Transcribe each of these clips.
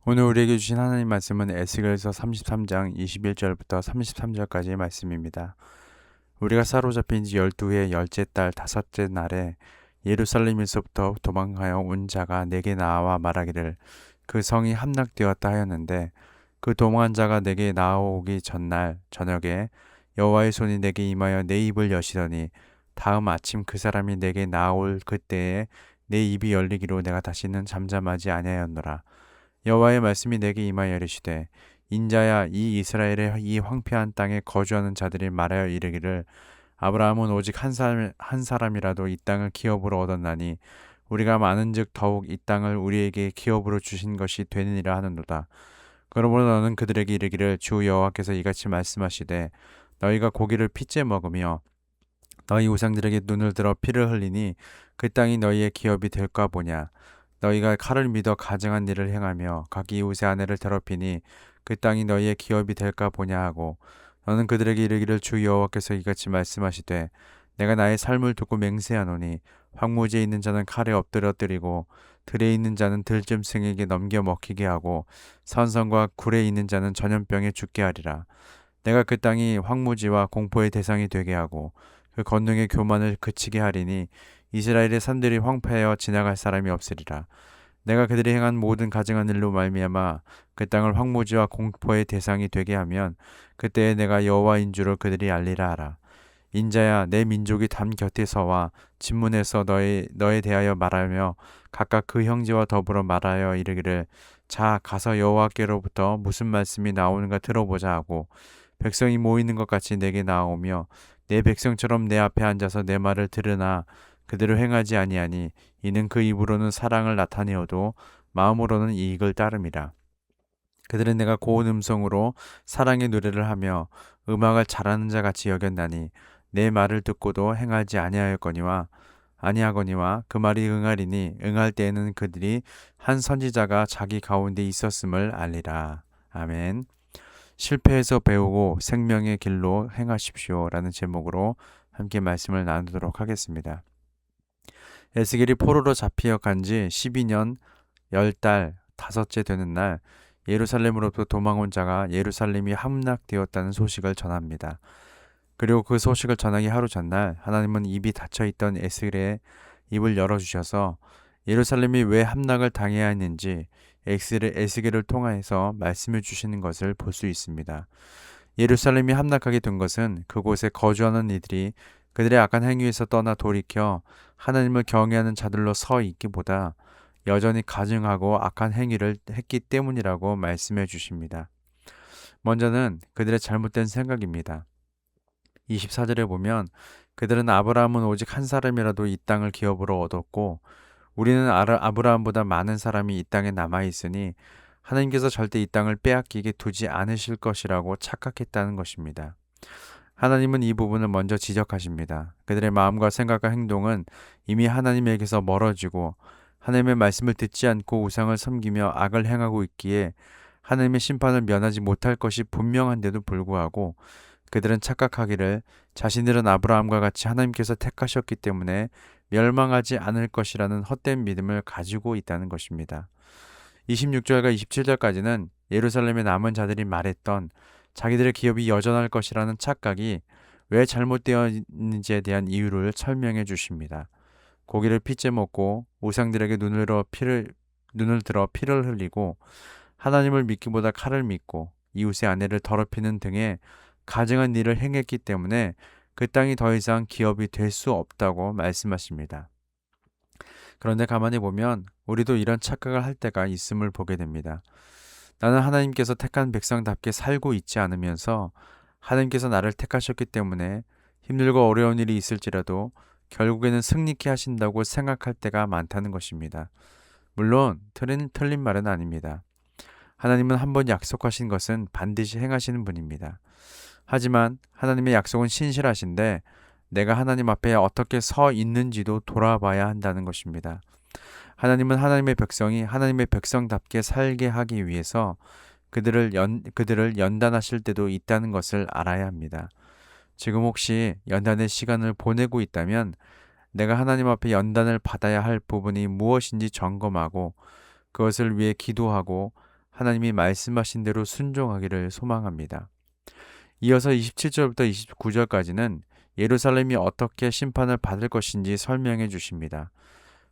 오늘 우리에게 주신 하나님 말씀은 에스겔서 33장 21절부터 33절까지의 말씀입니다. 우리가 사로잡힌 지 12해 열째 달 다섯째 날에 예루살렘에서부터 도망하여 온 자가 내게 나와 말하기를 그 성이 함락되었다 하였는데, 그 도망한 자가 내게 나오기 전날 저녁에 여호와의 손이 내게 임하여 내 입을 여시더니, 다음 아침 그 사람이 내게 나올 그때에 내 입이 열리기로 내가 다시는 잠잠하지 아니하였노라. 여호와의 말씀이 내게 임하여 이르시되, 인자야, 이 이스라엘의 이 황폐한 땅에 거주하는 자들이 말하여 이르기를, 아브라함은 오직 한 사람이라도 이 땅을 기업으로 얻었나니 우리가 많은즉 더욱 이 땅을 우리에게 기업으로 주신 것이 되느니라 하는도다. 그러므로 너는 그들에게 이르기를, 주 여호와께서 이같이 말씀하시되, 너희가 고기를 핏째 먹으며 너희 우상들에게 눈을 들어 피를 흘리니 그 땅이 너희의 기업이 될까 보냐. 너희가 칼을 믿어 가증한 일을 행하며 각 이웃의 아내를 더럽히니 그 땅이 너희의 기업이 될까 보냐 하고, 너는 그들에게 이르기를, 주 여호와께서 이같이 말씀하시되, 내가 나의 삶을 두고 맹세하노니 황무지에 있는 자는 칼에 엎드러뜨리고 들에 있는 자는 들짐승에게 넘겨 먹히게 하고 산성과 굴에 있는 자는 전염병에 죽게 하리라. 내가 그 땅이 황무지와 공포의 대상이 되게 하고 그 권능의 교만을 그치게 하리니 이스라엘의 산들이 황폐하여 지나갈 사람이 없으리라. 내가 그들이 행한 모든 가증한 일로 말미암아 그 땅을 황무지와 공포의 대상이 되게 하면 그때에 내가 여호와인 줄을 그들이 알리라 하라. 인자야, 내 민족이 담 곁에 서와 진문에서 너에 대하여 말하며 각각 그 형제와 더불어 말하여 이르기를, 자 가서 여호와께로부터 무슨 말씀이 나오는가 들어보자 하고, 백성이 모이는 것 같이 내게 나오며 내 백성처럼 내 앞에 앉아서 내 말을 들으나 그대로 행하지 아니하니 이는 그 입으로는 사랑을 나타내어도 마음으로는 이익을 따름이라. 그들은 내가 고운 음성으로 사랑의 노래를 하며 음악을 잘하는 자 같이 여겼나니 내 말을 듣고도 행하지 아니하거니와 그 말이 응하리니 응할 때에는 그들이 한 선지자가 자기 가운데 있었음을 알리라. 아멘. 실패해서 배우고 생명의 길로 행하십시오 라는 제목으로 함께 말씀을 나누도록 하겠습니다. 에스겔이 포로로 잡히어 간 지 12년 10달 다섯째 되는 날, 예루살렘으로부터 도망온 자가 예루살렘이 함락되었다는 소식을 전합니다. 그리고 그 소식을 전하기 하루 전날 하나님은 입이 닫혀있던 에스겔의 입을 열어주셔서 예루살렘이 왜 함락을 당해야 했는지 에스겔을 통하여서 말씀해 주시는 것을 볼 수 있습니다. 예루살렘이 함락하게 된 것은 그곳에 거주하는 이들이 그들의 악한 행위에서 떠나 돌이켜 하나님을 경외하는 자들로 서 있기보다 여전히 가증하고 악한 행위를 했기 때문이라고 말씀해 주십니다. 먼저는 그들의 잘못된 생각입니다. 24절에 보면, 그들은 아브라함은 오직 한 사람이라도 이 땅을 기업으로 얻었고 우리는 아브라함보다 많은 사람이 이 땅에 남아있으니 하나님께서 절대 이 땅을 빼앗기게 두지 않으실 것이라고 착각했다는 것입니다. 하나님은 이 부분을 먼저 지적하십니다. 그들의 마음과 생각과 행동은 이미 하나님에게서 멀어지고 하나님의 말씀을 듣지 않고 우상을 섬기며 악을 행하고 있기에 하나님의 심판을 면하지 못할 것이 분명한데도 불구하고 그들은 착각하기를 자신들은 아브라함과 같이 하나님께서 택하셨기 때문에 멸망하지 않을 것이라는 헛된 믿음을 가지고 있다는 것입니다. 26절과 27절까지는 예루살렘에 남은 자들이 말했던 자기들의 기업이 여전할 것이라는 착각이 왜 잘못되었는지에 대한 이유를 설명해 주십니다. 고기를 핏째 먹고 우상들에게 눈을 들어 피를 흘리고 하나님을 믿기보다 칼을 믿고 이웃의 아내를 더럽히는 등의 가증한 일을 행했기 때문에 그 땅이 더 이상 기업이 될 수 없다고 말씀하십니다. 그런데 가만히 보면 우리도 이런 착각을 할 때가 있음을 보게 됩니다. 나는 하나님께서 택한 백성답게 살고 있지 않으면서 하나님께서 나를 택하셨기 때문에 힘들고 어려운 일이 있을지라도 결국에는 승리케 하신다고 생각할 때가 많다는 것입니다. 물론 틀린 말은 아닙니다. 하나님은 한번 약속하신 것은 반드시 행하시는 분입니다. 하지만 하나님의 약속은 신실하신데 내가 하나님 앞에 어떻게 서 있는지도 돌아봐야 한다는 것입니다. 하나님은 하나님의 백성이 하나님의 백성답게 살게 하기 위해서 그들을 연단하실 때도 있다는 것을 알아야 합니다. 지금 혹시 연단의 시간을 보내고 있다면 내가 하나님 앞에 연단을 받아야 할 부분이 무엇인지 점검하고 그것을 위해 기도하고 하나님이 말씀하신 대로 순종하기를 소망합니다. 이어서 27절부터 29절까지는 예루살렘이 어떻게 심판을 받을 것인지 설명해 주십니다.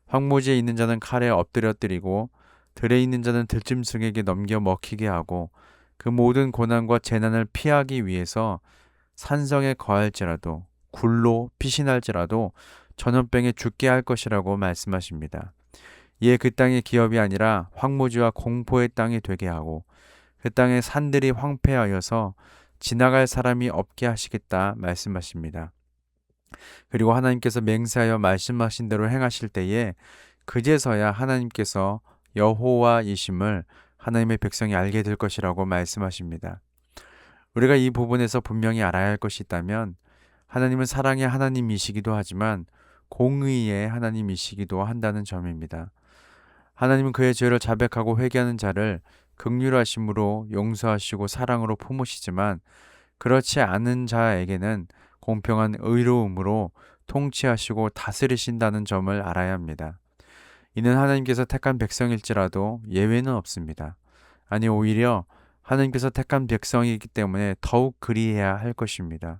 황무지에 있는 자는 칼에 엎드려뜨리고 들에 있는 자는 들짐승에게 넘겨 먹히게 하고 그 모든 고난과 재난을 피하기 위해서 산성에 거할지라도 굴로 피신할지라도 전염병에 죽게 할 것이라고 말씀하십니다. 이에 그 땅의 기업이 아니라 황무지와 공포의 땅이 되게 하고 그 땅의 산들이 황폐하여서 지나갈 사람이 없게 하시겠다 말씀하십니다. 그리고 하나님께서 맹세하여 말씀하신 대로 행하실 때에 그제서야 하나님께서 여호와이심을 하나님의 백성이 알게 될 것이라고 말씀하십니다. 우리가 이 부분에서 분명히 알아야 할 것이 있다면 하나님은 사랑의 하나님이시기도 하지만 공의의 하나님이시기도 한다는 점입니다. 하나님은 그의 죄를 자백하고 회개하는 자를 긍휼하심으로 용서하시고 사랑으로 품으시지만 그렇지 않은 자에게는 공평한 의로움으로 통치하시고 다스리신다는 점을 알아야 합니다. 이는 하나님께서 택한 백성일지라도 예외는 없습니다. 아니 오히려 하나님께서 택한 백성이기 때문에 더욱 그리해야 할 것입니다.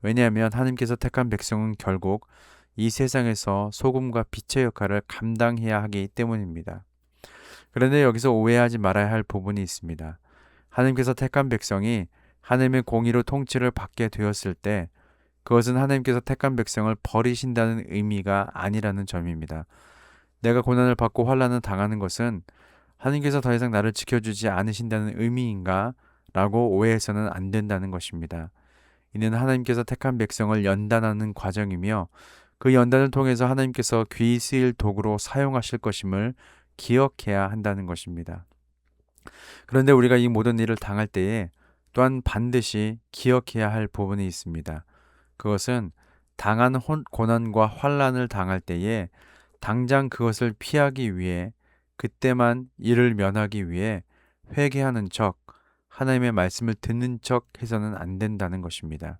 왜냐하면 하나님께서 택한 백성은 결국 이 세상에서 소금과 빛의 역할을 감당해야 하기 때문입니다. 그런데 여기서 오해하지 말아야 할 부분이 있습니다. 하나님께서 택한 백성이 하나님의 공의로 통치를 받게 되었을 때 그것은 하나님께서 택한 백성을 버리신다는 의미가 아니라는 점입니다. 내가 고난을 받고 환난을 당하는 것은 하나님께서 더 이상 나를 지켜주지 않으신다는 의미인가? 라고 오해해서는 안 된다는 것입니다. 이는 하나님께서 택한 백성을 연단하는 과정이며 그 연단을 통해서 하나님께서 귀히 쓰일 도구로 사용하실 것임을 기억해야 한다는 것입니다. 그런데 우리가 이 모든 일을 당할 때에 또한 반드시 기억해야 할 부분이 있습니다. 그것은 당한 고난과 환난을 당할 때에 당장 그것을 피하기 위해 그때만 이를 면하기 위해 회개하는 척 하나님의 말씀을 듣는 척 해서는 안 된다는 것입니다.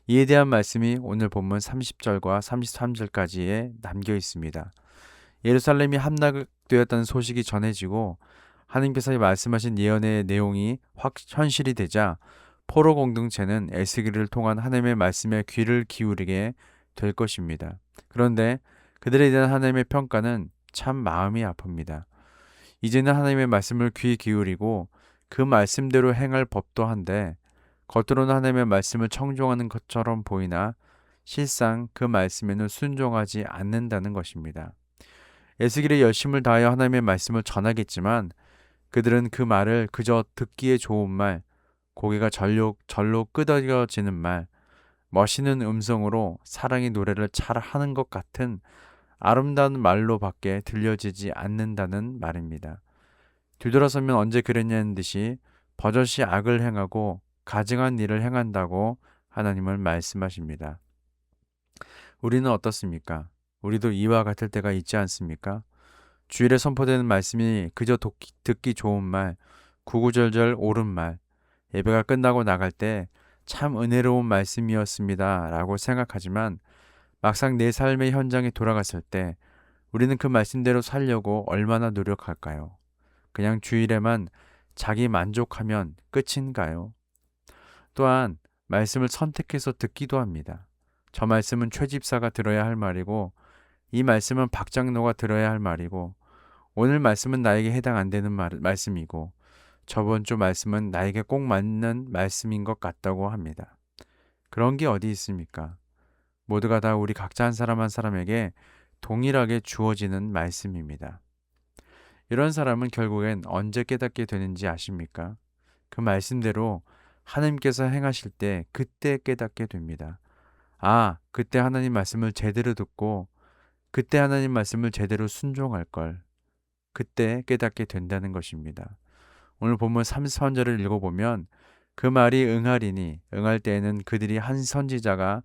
이에 대한 말씀이 오늘 본문 30절과 33절까지에 담겨 있습니다. 예루살렘이 함락되었다는 소식이 전해지고 하나님께서 말씀하신 예언의 내용이 현실이 되자 포로 공동체는 에스겔을 통한 하나님의 말씀에 귀를 기울이게 될 것입니다. 그런데 그들에 대한 하나님의 평가는 참 마음이 아픕니다. 이제는 하나님의 말씀을 귀 기울이고 그 말씀대로 행할 법도 한데 겉으로는 하나님의 말씀을 청종하는 것처럼 보이나 실상 그 말씀에는 순종하지 않는다는 것입니다. 에스겔이 열심을 다하여 하나님의 말씀을 전하겠지만 그들은 그 말을 그저 듣기에 좋은 말, 고개가 절로 끄덕여지는 말, 멋있는 음성으로 사랑의 노래를 잘 하는 것 같은 아름다운 말로밖에 들려지지 않는다는 말입니다. 뒤돌아서면 언제 그랬냐는 듯이 버젓이 악을 행하고 가증한 일을 행한다고 하나님은 말씀하십니다. 우리는 어떻습니까? 우리도 이와 같을 때가 있지 않습니까? 주일에 선포되는 말씀이 그저 듣기 좋은 말, 구구절절 옳은 말, 예배가 끝나고 나갈 때 참 은혜로운 말씀이었습니다 라고 생각하지만 막상 내 삶의 현장에 돌아갔을 때 우리는 그 말씀대로 살려고 얼마나 노력할까요? 그냥 주일에만 자기 만족하면 끝인가요? 또한 말씀을 선택해서 듣기도 합니다. 저 말씀은 최 집사가 들어야 할 말이고 이 말씀은 박 장로가 들어야 할 말이고 오늘 말씀은 나에게 해당 안 되는 말씀이고 저번 주 말씀은 나에게 꼭 맞는 말씀인 것 같다고 합니다. 그런 게 어디 있습니까? 모두가 다 우리 각자 한 사람 한 사람에게 동일하게 주어지는 말씀입니다. 이런 사람은 결국엔 언제 깨닫게 되는지 아십니까? 그 말씀대로 하나님께서 행하실 때 그때 깨닫게 됩니다. 아, 그때 하나님 말씀을 제대로 듣고 그때 하나님 말씀을 제대로 순종할 걸. 그때 깨닫게 된다는 것입니다. 오늘 본문 33절을 읽어보면 그 말이 응하리니 응할 때에는 그들이 한 선지자가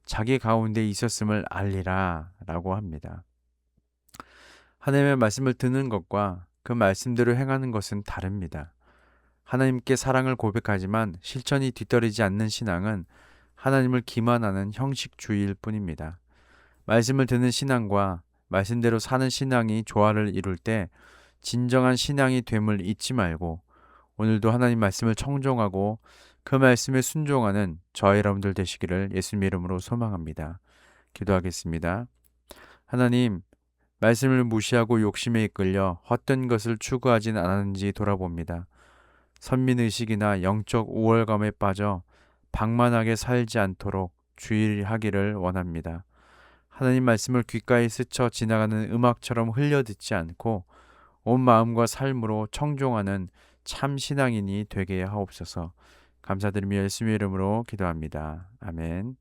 자기 가운데 있었음을 알리라 라고 합니다. 하나님의 말씀을 듣는 것과 그 말씀대로 행하는 것은 다릅니다. 하나님께 사랑을 고백하지만 실천이 뒤떨어지지 않는 신앙은 하나님을 기만하는 형식주의일 뿐입니다. 말씀을 듣는 신앙과 말씀대로 사는 신앙이 조화를 이룰 때 진정한 신앙이 됨을 잊지 말고 오늘도 하나님 말씀을 청종하고 그 말씀에 순종하는 저와 여러분들 되시기를 예수님 이름으로 소망합니다. 기도하겠습니다. 하나님, 말씀을 무시하고 욕심에 이끌려 헛된 것을 추구하진 않았는지 돌아봅니다. 선민의식이나 영적 우월감에 빠져 방만하게 살지 않도록 주의하기를 원합니다. 하나님 말씀을 귓가에 스쳐 지나가는 음악처럼 흘려듣지 않고 온 마음과 삶으로 청종하는 참 신앙인이 되게 하옵소서. 감사드리며 예수님의 이름으로 기도합니다. 아멘.